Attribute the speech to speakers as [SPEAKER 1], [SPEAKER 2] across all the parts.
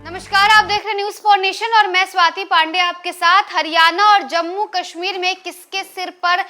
[SPEAKER 1] नमस्कार, आप देख रहे हैं न्यूज फॉर नेशन और मैं स्वाति पांडे आपके साथ। हरियाणा और जम्मू कश्मीर में किसके सिर पर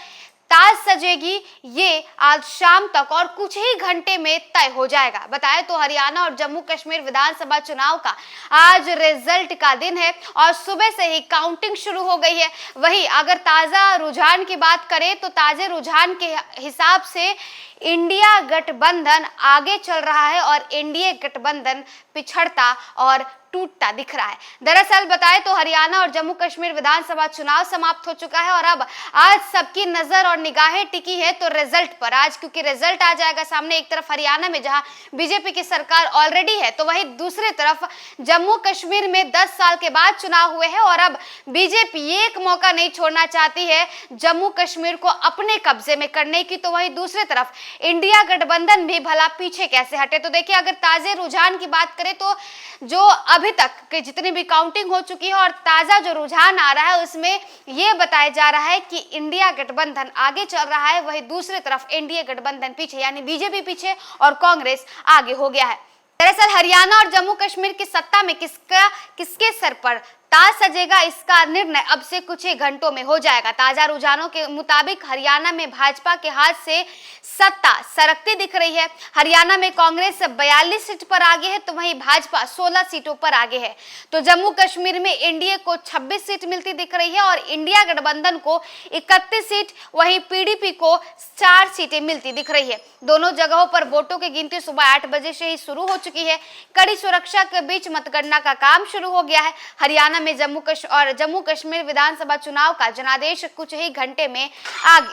[SPEAKER 1] ताज सजेगी, ये आज शाम तक और कुछ ही घंटे में तय हो जाएगा। बताएं तो हरियाणा और जम्मू कश्मीर विधानसभा चुनाव का आज रिजल्ट का दिन है और सुबह से ही काउंटिंग शुरू हो गई है। वहीं अगर ताजा रुझान की बात करें तो ताजे रुझान के हिसाब से इंडिया गठबंधन आगे चल रहा है और एनडीए गठबंधन पिछड़ता और टूटता दिख रहा है। दरअसल बताएं तो हरियाणा और जम्मू कश्मीर विधानसभा चुनाव समाप्त हो चुका है और अब आज सबकी नजर और निगाहें टिकी है तो रिजल्ट पर। आज क्योंकि रिजल्ट आ जाएगा सामने, एक तरफ हरियाणा में जहां बीजेपी की सरकार ऑलरेडी है तो वहीं दूसरी तरफ जम्मू कश्मीर में 10 साल के बाद चुनाव हुए हैं और अब बीजेपी एक मौका नहीं छोड़ना चाहती है जम्मू कश्मीर को अपने कब्जे में करने की। तो वहीं दूसरी तरफ इंडिया गठबंधन भी भला पीछे कैसे हटे। तो देखिए, अगर ताजे रुझान की बात करें तो जो अभी तक के जितनी भी काउंटिंग हो चुकी है और ताजा जो रुझान आ रहा है उसमें यह बताया जा रहा है कि इंडिया गठबंधन आगे चल रहा है, वहीं दूसरी तरफ एनडीए गठबंधन पीछे, यानी बीजेपी पीछे और कांग्रेस आगे हो गया है। दरअसल हरियाणा और जम्मू कश्मीर की सत्ता में किसके सर पर ताज सजेगा, इसका निर्णय अब से कुछ ही घंटों में हो जाएगा। ताजा रुझानों के मुताबिक हरियाणा में भाजपा के हाथ से सत्ता सरकती दिख रही है। हरियाणा में कांग्रेस 42 सीट पर आगे है तो वहीं भाजपा 16 सीटों पर आगे है। तो जम्मू कश्मीर में एनडीए को 26 सीट मिलती दिख रही है और इंडिया गठबंधन को 31 सीट, वहीं पीडीपी को 4 सीटें मिलती दिख रही है। दोनों जगहों पर वोटों की गिनती सुबह 8 बजे से ही शुरू हो चुकी है। कड़ी सुरक्षा के बीच मतगणना का काम शुरू हो गया है। हरियाणा में जम्मू कश्मीर विधानसभा चुनाव का जनादेश कुछ ही घंटे में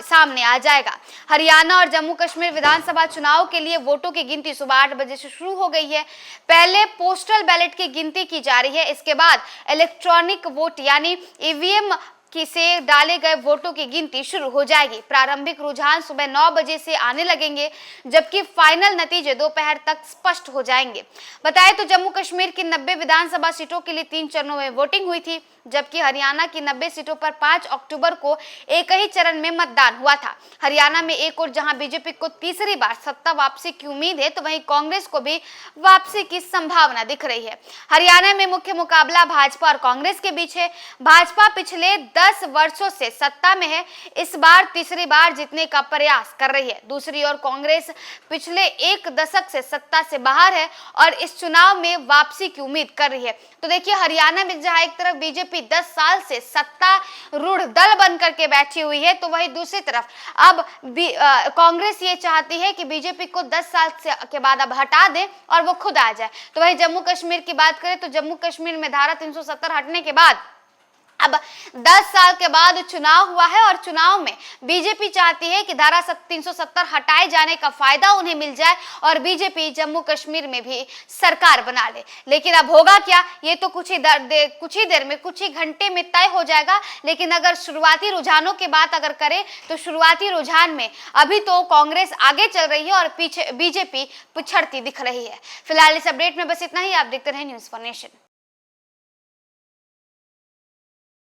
[SPEAKER 1] सामने आ जाएगा। हरियाणा और जम्मू कश्मीर विधानसभा चुनाव के लिए वोटों की गिनती सुबह 8 बजे से शुरू हो गई है। पहले पोस्टल बैलेट की गिनती की जा रही है, इसके बाद इलेक्ट्रॉनिक वोट यानी ईवीएम से डाले गए वोटों की गिनती शुरू हो जाएगी। प्रारंभिक रुझान सुबह 9 बजे से आने लगेंगे जबकि फाइनल नतीजे दोपहर तक स्पष्ट हो जाएंगे। बताएं तो जम्मू कश्मीर की 90 विधानसभा सीटों के लिए 3 चरणों में वोटिंग हुई थी, जबकि हरियाणा की 90 सीटों पर 5 अक्टूबर को एक ही चरण में मतदान हुआ था। हरियाणा में एक और जहां बीजेपी को तीसरी बार सत्ता वापसी की उम्मीद है तो वहीं कांग्रेस को भी वापसी की संभावना दिख रही है। हरियाणा में मुख्य मुकाबला भाजपा और कांग्रेस के बीच है। भाजपा पिछले 10 वर्षों से सत्ता में है, इस बार तीसरी बार जीतने का प्रयास कर रही है। दूसरी ओर कांग्रेस पिछले 1 दशक से सत्ता से बाहर है और इस चुनाव में वापसी की उम्मीद कर रही है। तो देखिए, हरियाणा में जहां एक तरफ बीजेपी 10 साल से सत्तारूढ़ दल बनकर के बैठी हुई है तो वहीं दूसरी तरफ अब कांग्रेस ये चाहती है कि बीजेपी को 10 साल के बाद अब हटा दे और वो खुद आ जाए। तो वहीं जम्मू कश्मीर की बात करें तो जम्मू कश्मीर में धारा 370 हटने के बाद अब 10 साल के बाद चुनाव हुआ है और चुनाव में बीजेपी चाहती है कि धारा 370 हटाए जाने का फायदा उन्हें मिल जाए और बीजेपी जम्मू कश्मीर में भी सरकार बना ले। लेकिन अब होगा क्या, ये तो कुछ ही देर में, कुछ ही घंटे में तय हो जाएगा। लेकिन अगर शुरुआती रुझानों की बात अगर करें तो शुरुआती रुझान में अभी तो कांग्रेस आगे चल रही है और पीछे बीजेपी पिछड़ती दिख रही है। फिलहाल इस अपडेट में बस इतना ही। आप देखते रहे न्यूज फॉर नेशन।